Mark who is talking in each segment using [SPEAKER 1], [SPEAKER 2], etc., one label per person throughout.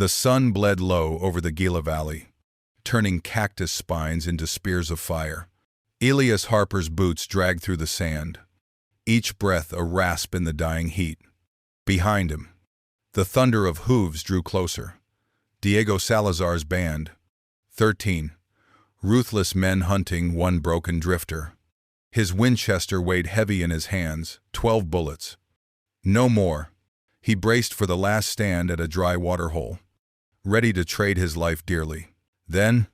[SPEAKER 1] The sun bled low over the Gila Valley, turning cactus spines into spears of fire. Elias Harper's boots dragged through the sand, each breath a rasp in the dying heat. Behind him, the thunder of hooves drew closer. Diego Salazar's band, 13, ruthless men hunting one broken drifter. His Winchester weighed heavy in his hands, 12 bullets. No more. He braced for the last stand at a dry waterhole, ready to trade his life dearly. Then,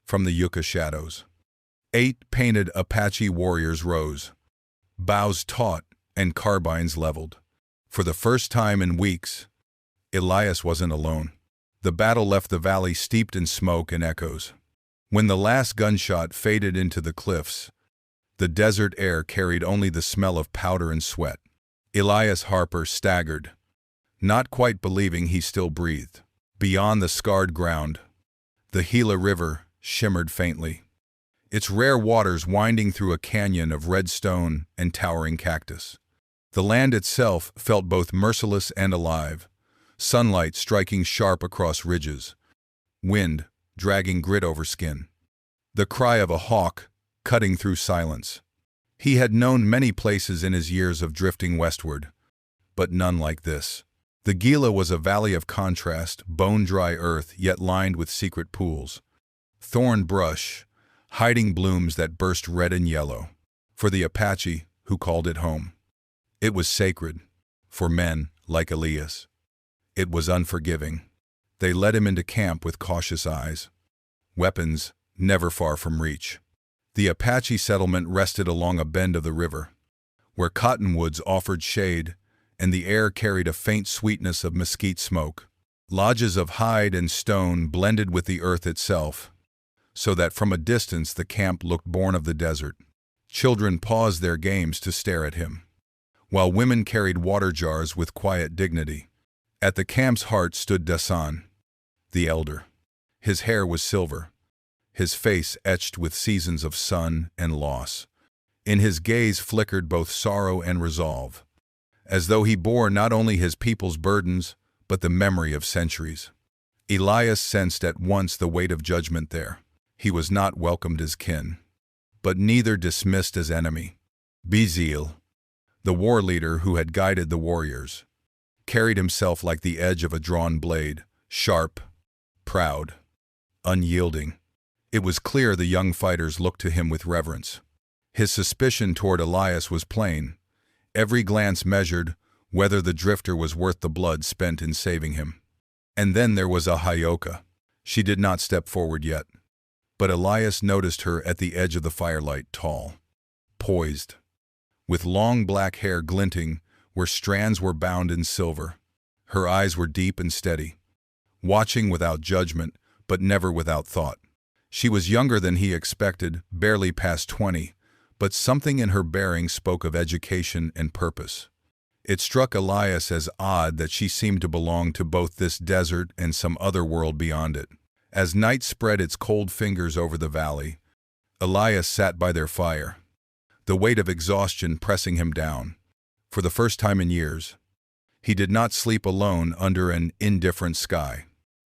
[SPEAKER 1] from the yucca shadows, 8 painted Apache warriors rose, bows taut and carbines leveled. For the first time in weeks, Elias wasn't alone. The battle left the valley steeped in smoke and echoes. When the last gunshot faded into the cliffs, the desert air carried only the smell of powder and sweat. Elias Harper staggered, not quite believing he still breathed. Beyond the scarred ground, the Gila River shimmered faintly, its rare waters winding through a canyon of red stone and towering cactus. The land itself felt both merciless and alive, sunlight striking sharp across ridges, wind dragging grit over skin. The cry of a hawk cutting through silence. He had known many places in his years of drifting westward, but none like this. The Gila was a valley of contrast, bone-dry earth yet lined with secret pools, thorn brush, hiding blooms that burst red and yellow. For the Apache, who called it home, it was sacred. For men like Elias, it was unforgiving. They led him into camp with cautious eyes, weapons never far from reach. The Apache settlement rested along a bend of the river, where cottonwoods offered shade and the air carried a faint sweetness of mesquite smoke. Lodges of hide and stone blended with the earth itself, so that from a distance the camp looked born of the desert. Children paused their games to stare at him, while women carried water jars with quiet dignity. At the camp's heart stood Dasan, the elder. His hair was silver, his face etched with seasons of sun and loss. In his gaze flickered both sorrow and resolve, as though he bore not only his people's burdens, but the memory of centuries. Elias sensed at once the weight of judgment there. He was not welcomed as kin, but neither dismissed as enemy. Bezil, the war leader who had guided the warriors, carried himself like the edge of a drawn blade, sharp, proud, unyielding. It was clear the young fighters looked to him with reverence. His suspicion toward Elias was plain. Every glance measured whether the drifter was worth the blood spent in saving him. And then there was Ahyoka. She did not step forward yet, but Elias noticed her at the edge of the firelight, tall, poised, with long black hair glinting where strands were bound in silver. Her eyes were deep and steady, watching without judgment, but never without thought. She was younger than he expected, barely past 20, but something in her bearing spoke of education and purpose. It struck Elias as odd that she seemed to belong to both this desert and some other world beyond it. As night spread its cold fingers over the valley, Elias sat by their fire, the weight of exhaustion pressing him down. For the first time in years, he did not sleep alone under an indifferent sky.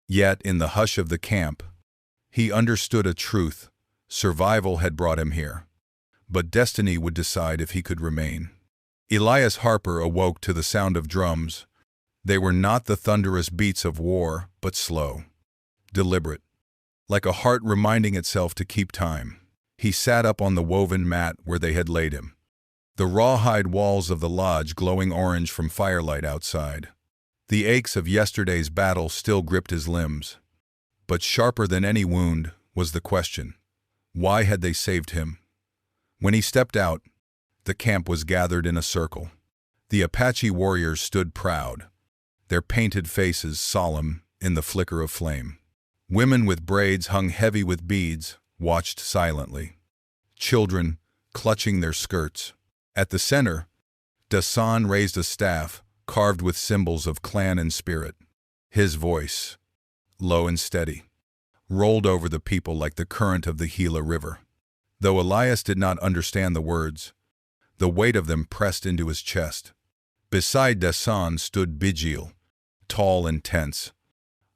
[SPEAKER 1] Yet, in the hush of the camp, he understood a truth. Survival had brought him here, but destiny would decide if he could remain. Elias Harper awoke to the sound of drums. They were not the thunderous beats of war, but slow, deliberate, like a heart reminding itself to keep time. He sat up on the woven mat where they had laid him, the rawhide walls of the lodge glowing orange from firelight outside. The aches of yesterday's battle still gripped his limbs, but sharper than any wound was the question: why had they saved him? When he stepped out, the camp was gathered in a circle. The Apache warriors stood proud, their painted faces solemn in the flicker of flame. Women with braids hung heavy with beads watched silently, children clutching their skirts. At the center, Dasan raised a staff carved with symbols of clan and spirit. His voice, low and steady, rolled over the people like the current of the Gila River. Though Elias did not understand the words, the weight of them pressed into his chest. Beside Dasan stood Bezil, tall and tense,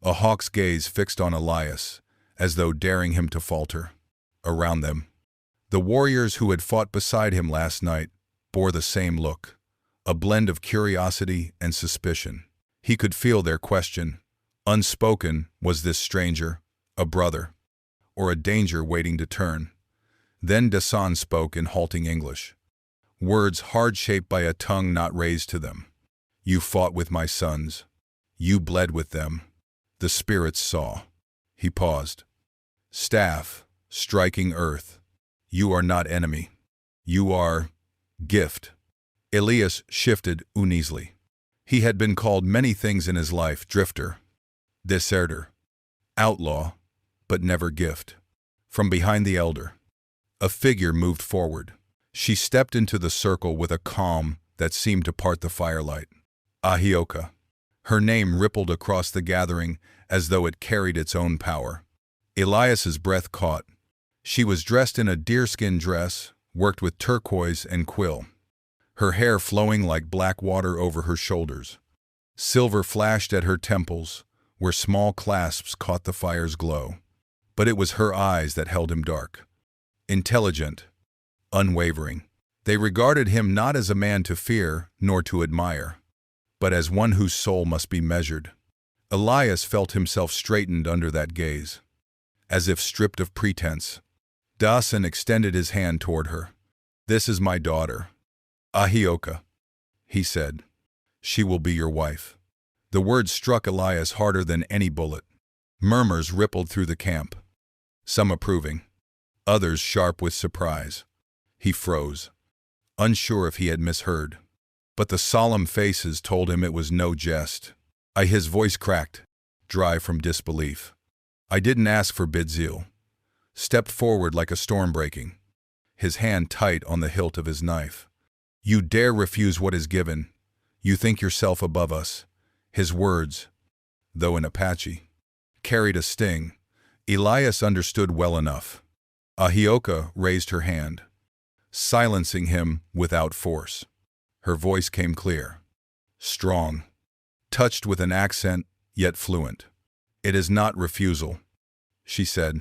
[SPEAKER 1] a hawk's gaze fixed on Elias, as though daring him to falter. Around them, the warriors who had fought beside him last night bore the same look, a blend of curiosity and suspicion. He could feel their question. Unspoken, was this stranger a brother, or a danger waiting to turn? Then Dasan spoke in halting English, words hard-shaped by a tongue not raised to them. You fought with my sons. You bled with them. The spirits saw. He paused. Staff, striking earth. You are not enemy. You are gift. Elias shifted uneasily. He had been called many things in his life: drifter, deserter, outlaw, but never gift. From behind the elder, a figure moved forward. She stepped into the circle with a calm that seemed to part the firelight. Ahyoka. Her name rippled across the gathering as though it carried its own power. Elias's breath caught. She was dressed in a deerskin dress, worked with turquoise and quill, her hair flowing like black water over her shoulders. Silver flashed at her temples, where small clasps caught the fire's glow. But it was her eyes that held him dark. Intelligent, unwavering. They regarded him not as a man to fear nor to admire, but as one whose soul must be measured. Elias felt himself straightened under that gaze, as if stripped of pretense. Dasan extended his hand toward her. This is my daughter, Ahyoka, he said. She will be your wife. The words struck Elias harder than any bullet. Murmurs rippled through the camp, some approving, others sharp with surprise. He froze, unsure if he had misheard. But the solemn faces told him it was no jest. His voice cracked, dry from disbelief. I didn't ask for Bidzil. Stepped forward like a storm breaking, his hand tight on the hilt of his knife. You dare refuse what is given. You think yourself above us. His words, though in Apache, carried a sting. Elias understood well enough. Ahyoka raised her hand, silencing him without force. Her voice came clear, strong, touched with an accent, yet fluent. It is not refusal, she said,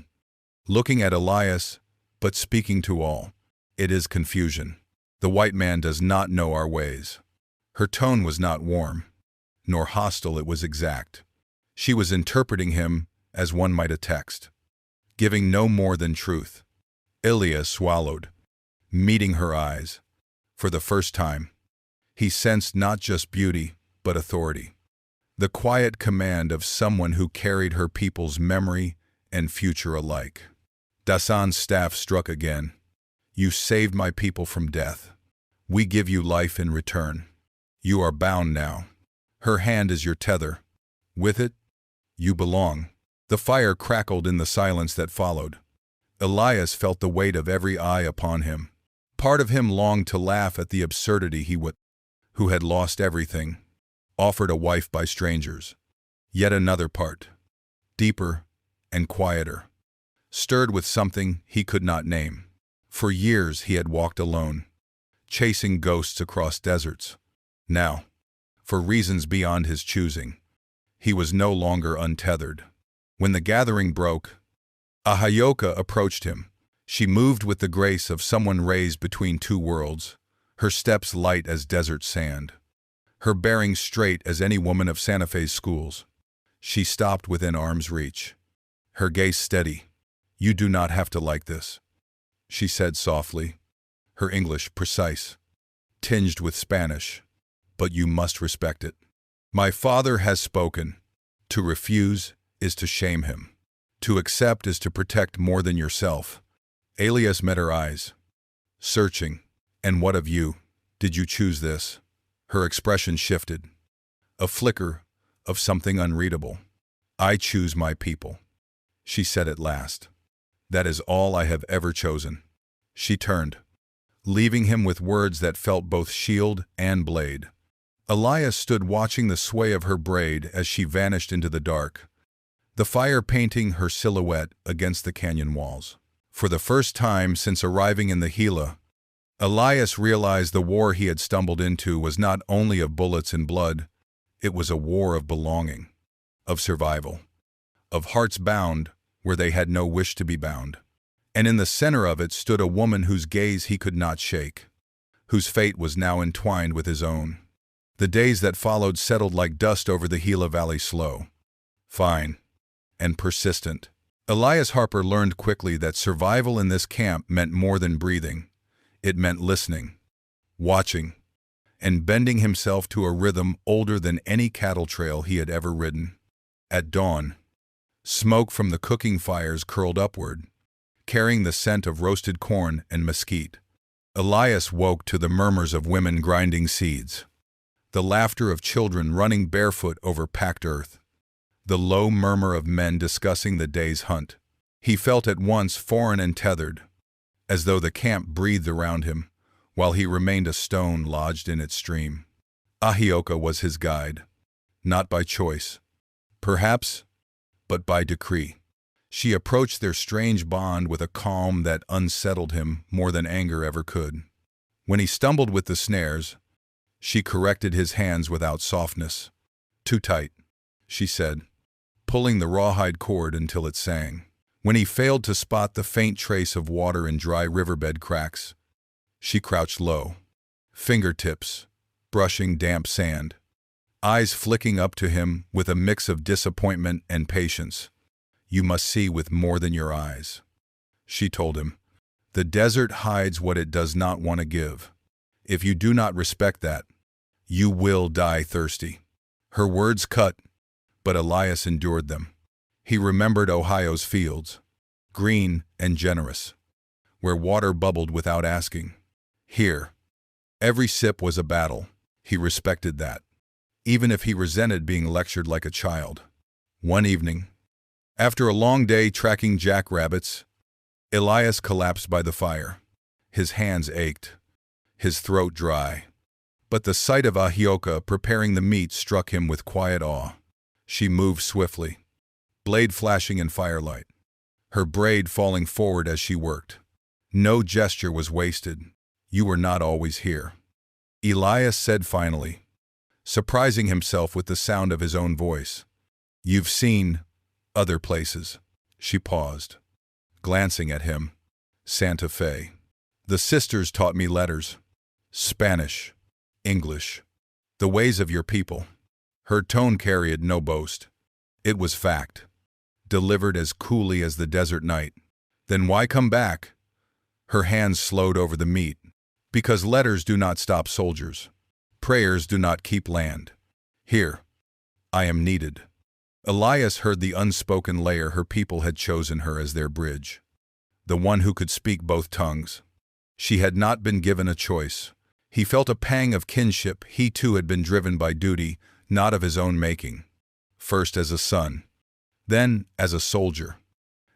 [SPEAKER 1] looking at Elias, but speaking to all. It is confusion. The white man does not know our ways. Her tone was not warm, nor hostile, it was exact. She was interpreting him as one might a text, giving no more than truth. Elias swallowed, meeting her eyes. For the first time, he sensed not just beauty, but authority. The quiet command of someone who carried her people's memory and future alike. Dasan's staff struck again. You saved my people from death. We give you life in return. You are bound now. Her hand is your tether. With it, you belong. The fire crackled in the silence that followed. Elias felt the weight of every eye upon him. Part of him longed to laugh at the absurdity who had lost everything, offered a wife by strangers. Yet another part, deeper and quieter, stirred with something he could not name. For years he had walked alone, chasing ghosts across deserts. Now, for reasons beyond his choosing, he was no longer untethered. When the gathering broke, Ahyoka approached him. She moved with the grace of someone raised between two worlds, her steps light as desert sand, her bearing straight as any woman of Santa Fe's schools. She stopped within arm's reach, her gaze steady. You do not have to like this, she said softly, her English precise, tinged with Spanish, but you must respect it. My father has spoken. To refuse is to shame him. To accept is to protect more than yourself. Elias met her eyes, searching. And what of you? Did you choose this? Her expression shifted, a flicker of something unreadable. I choose my people, she said at last. That is all I have ever chosen. She turned, leaving him with words that felt both shield and blade. Elias stood watching the sway of her braid as she vanished into the dark, the fire painting her silhouette against the canyon walls. For the first time since arriving in the Gila, Elias realized the war he had stumbled into was not only of bullets and blood, it was a war of belonging, of survival. of hearts bound where they had no wish to be bound. And in the center of it stood a woman whose gaze he could not shake, whose fate was now entwined with his own. The days that followed settled like dust over the Gila Valley, slow, fine, and persistent. Elias Harper learned quickly that survival in this camp meant more than breathing. It meant listening, watching, and bending himself to a rhythm older than any cattle trail he had ever ridden. At dawn, smoke from the cooking fires curled upward, carrying the scent of roasted corn and mesquite. Elias woke to the murmurs of women grinding seeds, the laughter of children running barefoot over packed earth, the low murmur of men discussing the day's hunt. He felt at once foreign and tethered, as though the camp breathed around him, while he remained a stone lodged in its stream. Ahyoka was his guide, not by choice, perhaps, but by decree. She approached their strange bond with a calm that unsettled him more than anger ever could. When he stumbled with the snares, she corrected his hands without softness. "Too tight," she said, pulling the rawhide cord until it sang. When he failed to spot the faint trace of water in dry riverbed cracks, she crouched low, fingertips brushing damp sand, eyes flicking up to him with a mix of disappointment and patience. "You must see with more than your eyes," she told him. "The desert hides what it does not want to give. If you do not respect that, you will die thirsty." Her words cut, but Elias endured them. He remembered Ohio's fields, green and generous, where water bubbled without asking. Here, every sip was a battle. He respected that, even if he resented being lectured like a child. One evening, after a long day tracking jackrabbits, Elias collapsed by the fire. His hands ached, his throat dry. But the sight of Ahyoka preparing the meat struck him with quiet awe. She moved swiftly, blade flashing in firelight, her braid falling forward as she worked. No gesture was wasted. "You were not always here," Elias said finally, surprising himself with the sound of his own voice. "You've seen other places." She paused, glancing at him. "Santa Fe. The sisters taught me letters, Spanish, English, the ways of your people." Her tone carried no boast. It was fact, delivered as coolly as the desert night. "Then why come back?" Her hands slowed over the meat. "Because letters do not stop soldiers. Prayers do not keep land. Here, I am needed." Elias heard the unspoken layer her people had chosen her as their bridge, the one who could speak both tongues. She had not been given a choice. He felt a pang of kinship. He too had been driven by duty, not of his own making. First as a son, then as a soldier,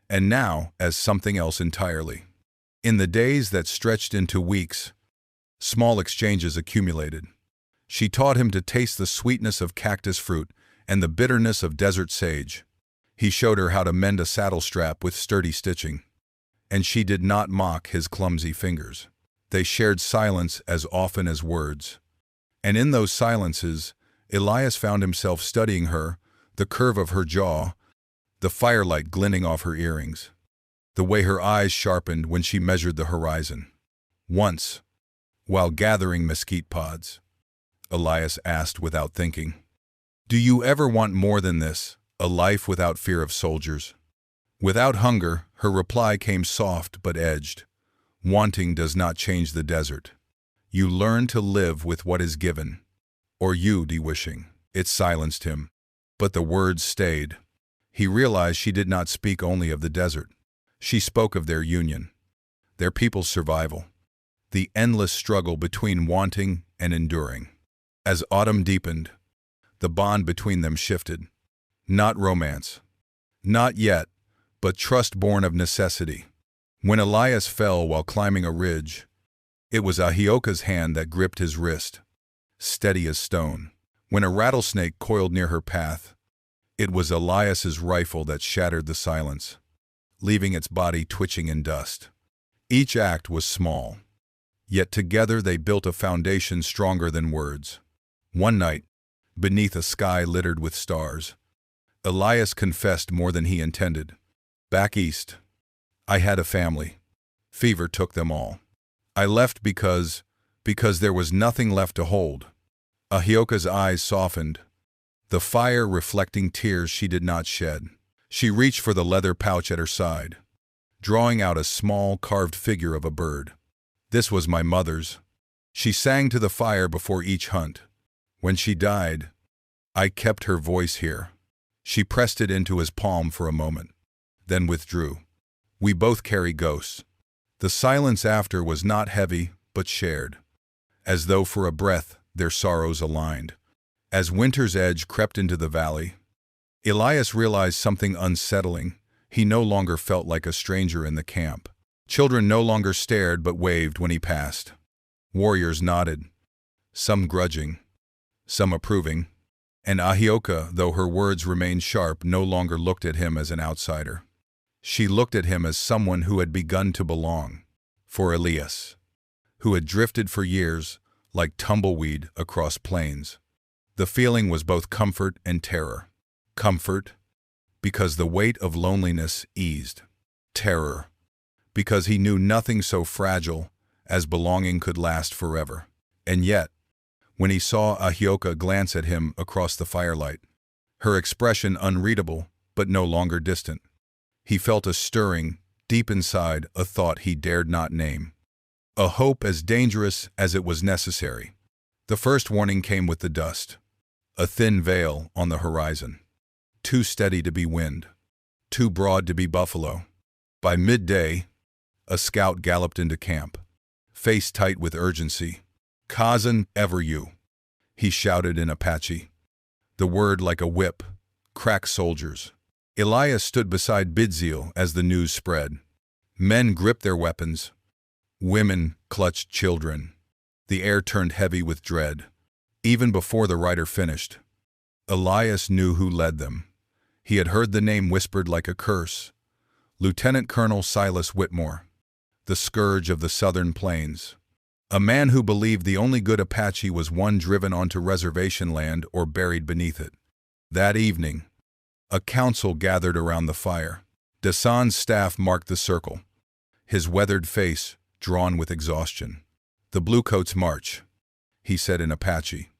[SPEAKER 1] and now as something else entirely. In the days that stretched into weeks, small exchanges accumulated. She taught him to taste the sweetness of cactus fruit and the bitterness of desert sage. He showed her how to mend a saddle strap with sturdy stitching, and she did not mock his clumsy fingers. They shared silence as often as words. And in those silences, Elias found himself studying her, the curve of her jaw, the firelight glinting off her earrings, the way her eyes sharpened when she measured the horizon. Once, while gathering mesquite pods, Elias asked without thinking, "Do you ever want more than this, a life without fear of soldiers?" Without hunger, her reply came soft but edged. "Wanting does not change the desert. You learn to live with what is given, or you de-wishing." It silenced him, but the words stayed. He realized she did not speak only of the desert. She spoke of their union, their people's survival, the endless struggle between wanting and enduring. As autumn deepened, the bond between them shifted. Not romance, not yet, but trust born of necessity. When Elias fell while climbing a ridge, it was Ahyoka's hand that gripped his wrist, steady as stone. When a rattlesnake coiled near her path, it was Elias's rifle that shattered the silence, leaving its body twitching in dust. Each act was small, yet together they built a foundation stronger than words. One night, beneath a sky littered with stars, Elias confessed more than he intended. Back east. I had a family. Fever took them all. I left because there was nothing left to hold. Ahyoka's eyes softened, the fire reflecting tears she did not shed. She reached for the leather pouch at her side, drawing out a small carved figure of a bird. This was my mother's. She sang to the fire before each hunt. When she died, I kept her voice here. She pressed it into his palm for a moment, then withdrew. We both carry ghosts. The silence after was not heavy, but shared. As though for a breath, their sorrows aligned. As winter's edge crept into the valley, Elias realized something unsettling. He no longer felt like a stranger in the camp. Children no longer stared but waved when he passed. Warriors nodded, some grudging, some approving, and Ahyoka, though her words remained sharp, no longer looked at him as an outsider. She looked at him as someone who had begun to belong. For Elias, who had drifted for years like tumbleweed across plains, the feeling was both comfort and terror. Comfort, because the weight of loneliness eased. Terror, because he knew nothing so fragile as belonging could last forever. And yet, when he saw Ahyoka glance at him across the firelight, her expression unreadable but no longer distant, he felt a stirring, deep inside, a thought he dared not name. A hope as dangerous as it was necessary. The first warning came with the dust. A thin veil on the horizon. Too steady to be wind. Too broad to be buffalo. By midday, a scout galloped into camp, face tight with urgency. "Kazan, ever you," he shouted in Apache. The word, like a whip, cracked soldiers. Elias stood beside Bidziel as the news spread. Men gripped their weapons. Women clutched children. The air turned heavy with dread. Even before the rider finished, Elias knew who led them. He had heard the name whispered like a curse. Lieutenant Colonel Silas Whitmore, the scourge of the southern plains. A man who believed the only good Apache was one driven onto reservation land or buried beneath it. That evening, a council gathered around the fire. Dasan's staff marked the circle, his weathered face drawn with exhaustion. "The Bluecoats march," he said in Apache,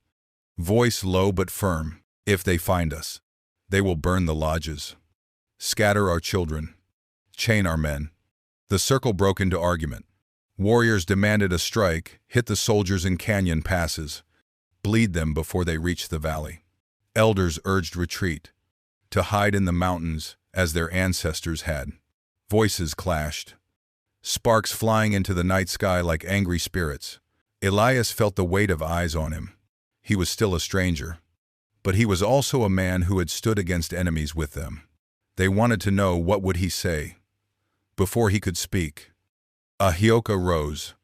[SPEAKER 1] voice low but firm. "If they find us, they will burn the lodges, scatter our children, chain our men." The circle broke into argument. Warriors demanded a strike, hit the soldiers in canyon passes, bleed them before they reached the valley. Elders urged retreat, to hide in the mountains as their ancestors had. Voices clashed, sparks flying into the night sky like angry spirits. Elias felt the weight of eyes on him. He was still a stranger, but he was also a man who had stood against enemies with them. They wanted to know what would he say. Before he could speak, Ahyoka rose.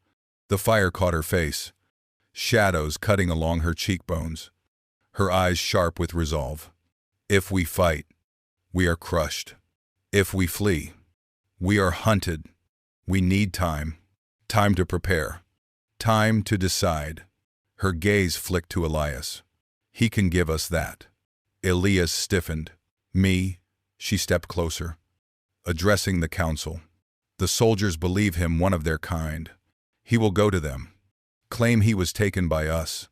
[SPEAKER 1] The fire caught her face, shadows cutting along her cheekbones, her eyes sharp with resolve. "If we fight, we are crushed. If we flee, we are hunted. We need time. Time to prepare. Time to decide." Her gaze flicked to Elias. "He can give us that." Elias stiffened. "Me?" She stepped closer, addressing the council. "The soldiers believe him one of their kind. He will go to them. Claim he was taken by us.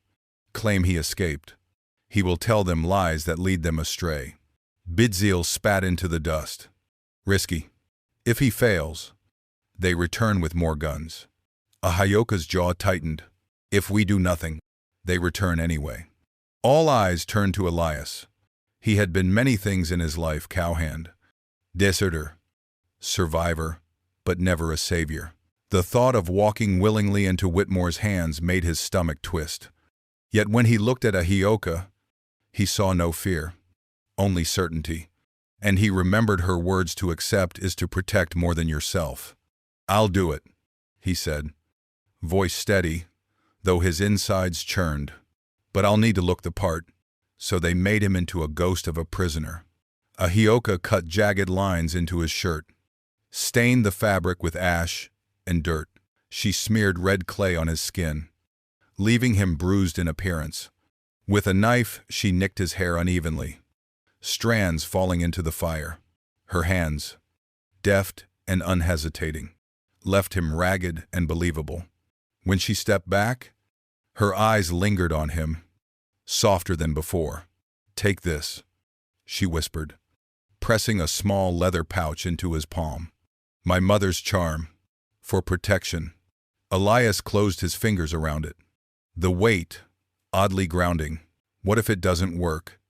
[SPEAKER 1] Claim he escaped. He will tell them lies that lead them astray." Bidziel spat into the dust. "Risky. If he fails, they return with more guns." Ahyoka's jaw tightened. "If we do nothing, they return anyway." All eyes turned to Elias. He had been many things in his life: cowhand, deserter, survivor, but never a savior. The thought of walking willingly into Whitmore's hands made his stomach twist. Yet when he looked at Ahyoka, he saw no fear, only certainty. And he remembered her words: to accept is to protect more than yourself. "I'll do it," he said, voice steady, though his insides churned. "But I'll need to look the part." So they made him into a ghost of a prisoner. Ahyoka cut jagged lines into his shirt, stained the fabric with ash and dirt. She smeared red clay on his skin, leaving him bruised in appearance. With a knife, she nicked his hair unevenly, strands falling into the fire. Her hands, deft and unhesitating, left him ragged and believable. When she stepped back, her eyes lingered on him, softer than before. "Take this," she whispered, pressing a small leather pouch into his palm. "My mother's charm, for protection." Elias closed his fingers around it. The weight, oddly grounding. What if it doesn't work?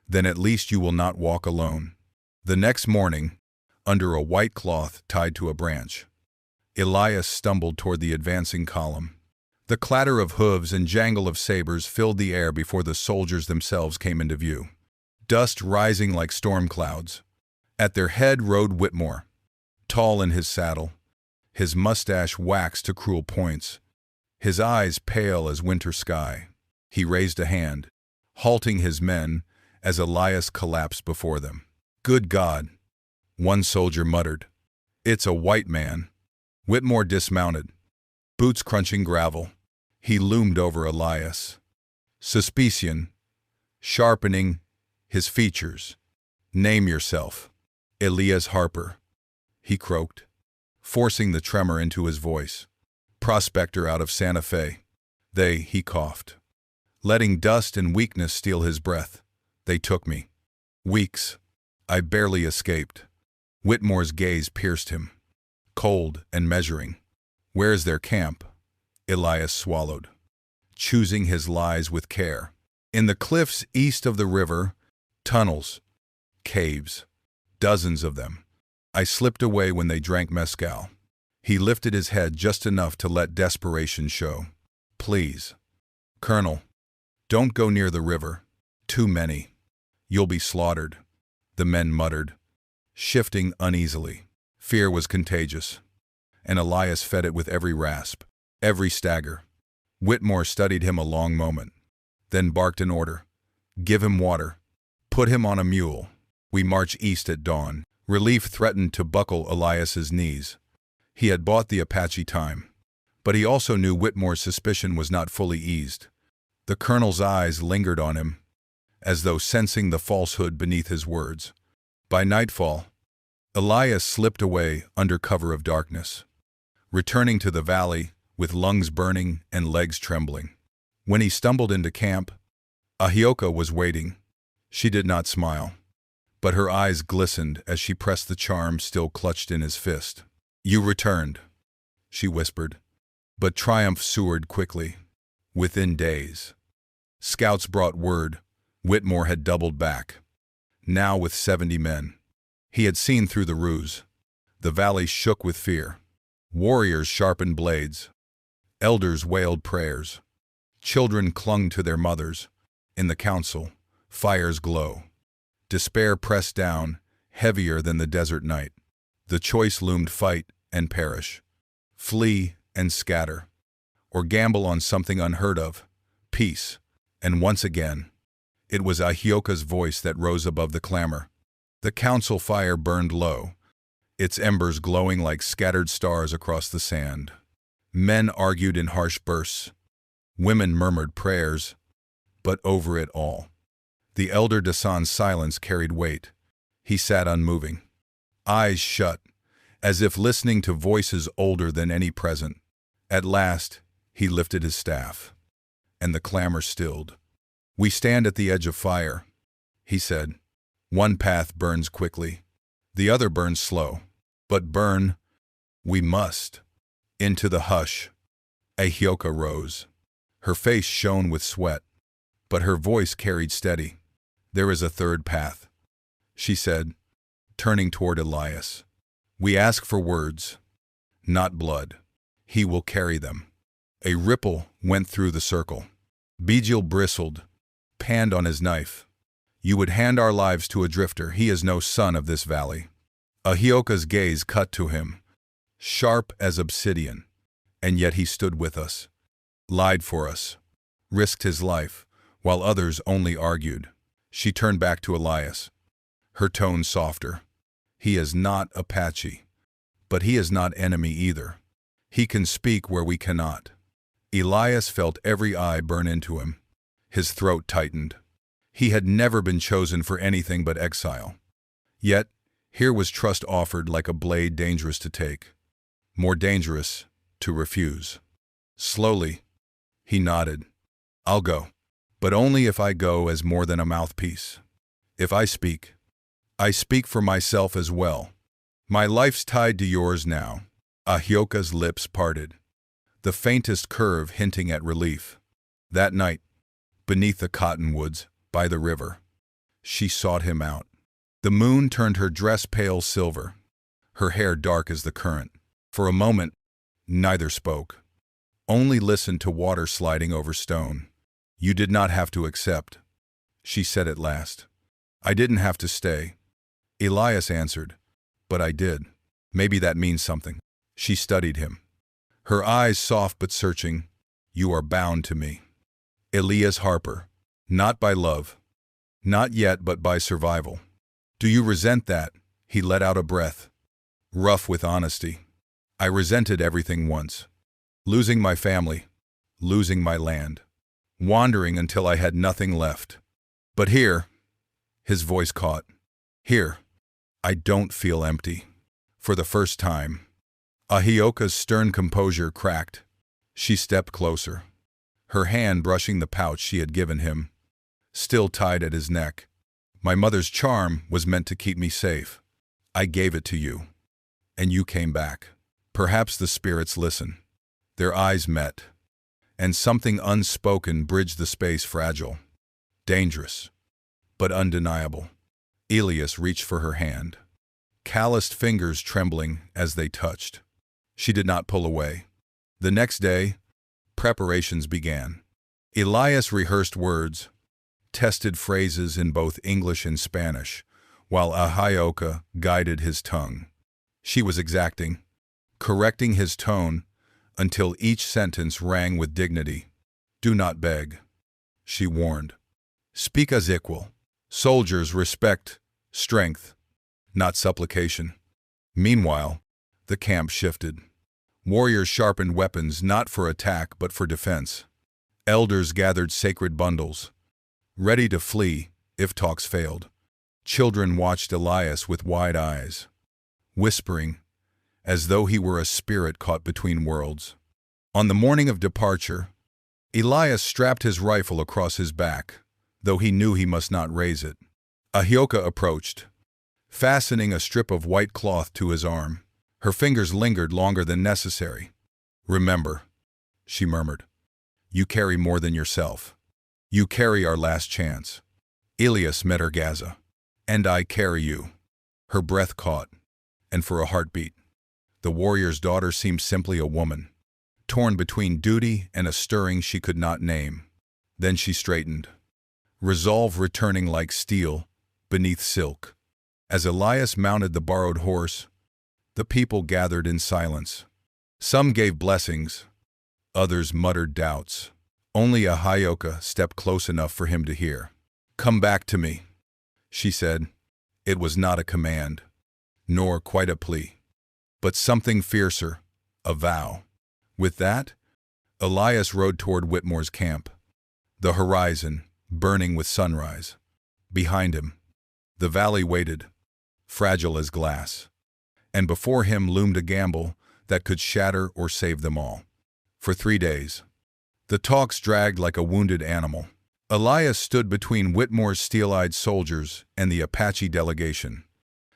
[SPEAKER 1] Then at least you will not walk alone. The next morning, under a white cloth tied to a branch, Elias stumbled toward the advancing column. The clatter of hooves and jangle of sabers filled the air before the soldiers themselves came into view. Dust rising like storm clouds. At their head rode Whitmore, tall in his saddle, his mustache waxed to cruel points, his eyes pale as winter sky. He raised a hand, halting his men as Elias collapsed before them. "Good God," one soldier muttered. "It's a white man." Whitmore dismounted, boots crunching gravel. He loomed over Elias, suspicion sharpening his features. "Name yourself." "Elias Harper," he croaked, forcing the tremor into his voice. "Prospector out of Santa Fe." He coughed, letting dust and weakness steal his breath. "They took me. Weeks. I barely escaped." Whitmore's gaze pierced him, cold and measuring. "Where's their camp?" Elias swallowed, choosing his lies with care. "In the cliffs east of the river, tunnels, caves, dozens of them. I slipped away when they drank mezcal." He lifted his head just enough to let desperation show. "Please, Colonel, don't go near the river. Too many. You'll be slaughtered," the men muttered, shifting uneasily. Fear was contagious, and Elias fed it with every rasp, every stagger. Whitmore studied him a long moment, then barked an order. "Give him water. Put him on a mule. We march east at dawn." Relief threatened to buckle Elias's knees. He had bought the Apache time, but he also knew Whitmore's suspicion was not fully eased. The colonel's eyes lingered on him, as though sensing the falsehood beneath his words. By nightfall, Elias slipped away under cover of darkness, returning to the valley with lungs burning and legs trembling. When he stumbled into camp, Ahyoka was waiting. She did not smile, but her eyes glistened as she pressed the charm still clutched in his fist. "You returned," she whispered, but triumph soared quickly. Within days, scouts brought word Whitmore had doubled back, now with 70 men. He had seen through the ruse. The valley shook with fear. Warriors sharpened blades. Elders wailed prayers. Children clung to their mothers. In the council, fires glow. Despair pressed down, heavier than the desert night. The choice loomed: fight and perish, flee and scatter, or gamble on something unheard of, peace. And once again, it was Ahyoka's voice that rose above the clamor. The council fire burned low, its embers glowing like scattered stars across the sand. Men argued in harsh bursts. Women murmured prayers, but over it all, the Elder Dasan's silence carried weight. He sat unmoving, eyes shut, as if listening to voices older than any present. At last, he lifted his staff, and the clamor stilled. "We stand at the edge of fire," he said. "One path burns quickly, the other burns slow. But burn, we must." Into the hush, Ahyoka rose. Her face shone with sweat, but her voice carried steady. "There is a third path," she said, turning toward Elias. "We ask for words, not blood. He will carry them." A ripple went through the circle. Bijil bristled, panned on his knife. "You would hand our lives to a drifter. He is no son of this valley." Ahyoka's gaze cut to him, sharp as obsidian. "And yet he stood with us, lied for us, risked his life, while others only argued." She turned back to Elias, her tone softer. "He is not Apache, but he is not enemy either. He can speak where we cannot." Elias felt every eye burn into him. His throat tightened. He had never been chosen for anything but exile. Yet, here was trust offered like a blade dangerous to take. More dangerous to refuse. Slowly, he nodded. I'll go. But only if I go as more than a mouthpiece. If I speak for myself as well. My life's tied to yours now. Ahyoka's lips parted, the faintest curve hinting at relief. That night, beneath the cottonwoods, by the river, she sought him out. The moon turned her dress pale silver, her hair dark as the current. For a moment, neither spoke, only listened to water sliding over stone. You did not have to accept, she said at last. I didn't have to stay, Elias answered, but I did. Maybe that means something. She studied him, her eyes soft but searching. You are bound to me. Elias Harper, not by love, not yet but by survival. Do you resent that? He let out a breath, rough with honesty. I resented everything once. Losing my family, losing my land, wandering until I had nothing left. But here, his voice caught, here, I don't feel empty. For the first time, Ahyoka's stern composure cracked. She stepped closer, her hand brushing the pouch she had given him, still tied at his neck. My mother's charm was meant to keep me safe. I gave it to you, and you came back. Perhaps the spirits listen. Their eyes met, and something unspoken bridged the space fragile, dangerous, but undeniable. Elias reached for her hand, calloused fingers trembling as they touched. She did not pull away. The next day, preparations began. Elias rehearsed words, tested phrases in both English and Spanish, while Ahyoka guided his tongue. She was exacting, correcting his tone until each sentence rang with dignity. Do not beg, she warned. Speak as equal. Soldiers respect strength, not supplication. Meanwhile, the camp shifted. Warriors sharpened weapons not for attack but for defense. Elders gathered sacred bundles, ready to flee if talks failed. Children watched Elias with wide eyes, whispering, as though he were a spirit caught between worlds. On the morning of departure, Elias strapped his rifle across his back, though he knew he must not raise it. Ahyoka approached, fastening a strip of white cloth to his arm. Her fingers lingered longer than necessary. Remember, she murmured, you carry more than yourself. You carry our last chance. Elias met her gaze. And I carry you. Her breath caught, and for a heartbeat, the warrior's daughter seemed simply a woman, torn between duty and a stirring she could not name. Then she straightened, resolve returning like steel beneath silk. As Elias mounted the borrowed horse, the people gathered in silence. Some gave blessings, others muttered doubts. Only Ahyoka stepped close enough for him to hear. Come back to me, she said. It was not a command, nor quite a plea, but something fiercer, a vow. With that, Elias rode toward Whitmore's camp, the horizon burning with sunrise. Behind him, the valley waited, fragile as glass, and before him loomed a gamble that could shatter or save them all. For 3 days, the talks dragged like a wounded animal. Elias stood between Whitmore's steel-eyed soldiers and the Apache delegation,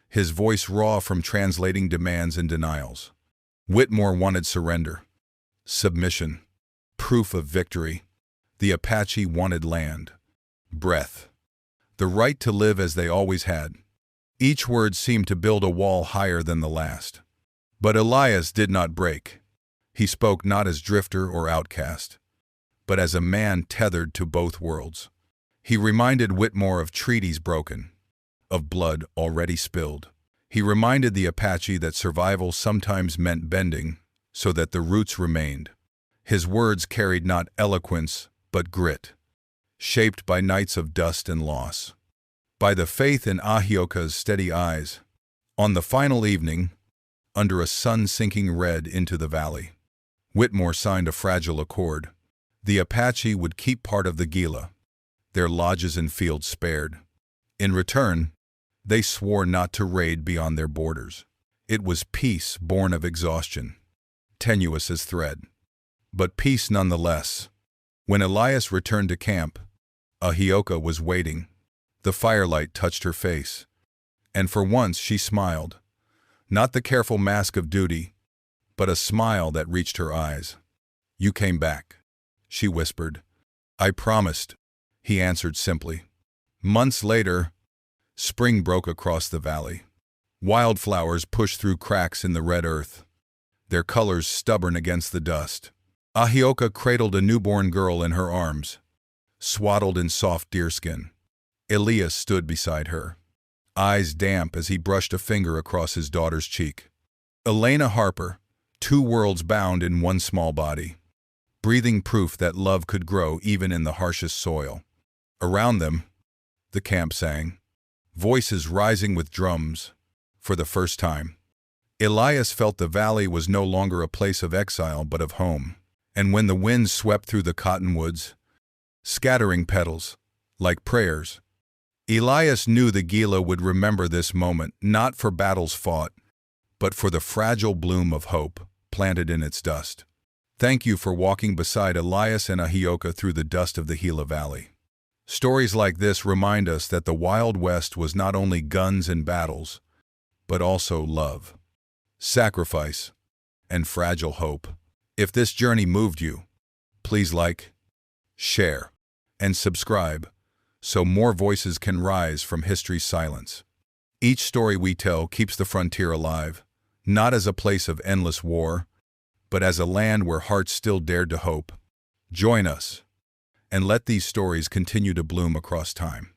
[SPEAKER 1] his voice raw from translating demands and denials. Whitmore wanted surrender, submission, proof of victory. The Apache wanted land, breath, the right to live as they always had. Each word seemed to build a wall higher than the last. But Elias did not break. He spoke not as drifter or outcast, but as a man tethered to both worlds. He reminded Whitmore of treaties broken, of blood already spilled. He reminded the Apache that survival sometimes meant bending so that the roots remained. His words carried not eloquence, but grit, shaped by nights of dust and loss, by the faith in Ahyoka's steady eyes. On the final evening, under a sun sinking red into the valley, Whitmore signed a fragile accord. The Apache would keep part of the Gila, their lodges and fields spared. In return, they swore not to raid beyond their borders. It was peace born of exhaustion, tenuous as thread, but peace nonetheless. When Elias returned to camp, Ahyoka was waiting. The firelight touched her face, and for once she smiled. Not the careful mask of duty, but a smile that reached her eyes. "You came back," she whispered. "I promised," he answered simply. Months later, spring broke across the valley. Wildflowers pushed through cracks in the red earth, their colors stubborn against the dust. Ahyoka cradled a newborn girl in her arms, swaddled in soft deerskin. Elias stood beside her, eyes damp as he brushed a finger across his daughter's cheek. Elias Harper, two worlds bound in one small body, breathing proof that love could grow even in the harshest soil. Around them, the camp sang, voices rising with drums. For the first time, Elias felt the valley was no longer a place of exile but of home. And when the wind swept through the cottonwoods, scattering petals, like prayers, Elias knew the Gila would remember this moment not for battles fought, but for the fragile bloom of hope planted in its dust. Thank you for walking beside Elias and Ahyoka through the dust of the Gila Valley. Stories like this remind us that the Wild West was not only guns and battles, but also love, sacrifice, and fragile hope. If this journey moved you, please like, share, and subscribe so more voices can rise from history's silence. Each story we tell keeps the frontier alive, not as a place of endless war, but as a land where hearts still dared to hope. Join us, and let these stories continue to bloom across time.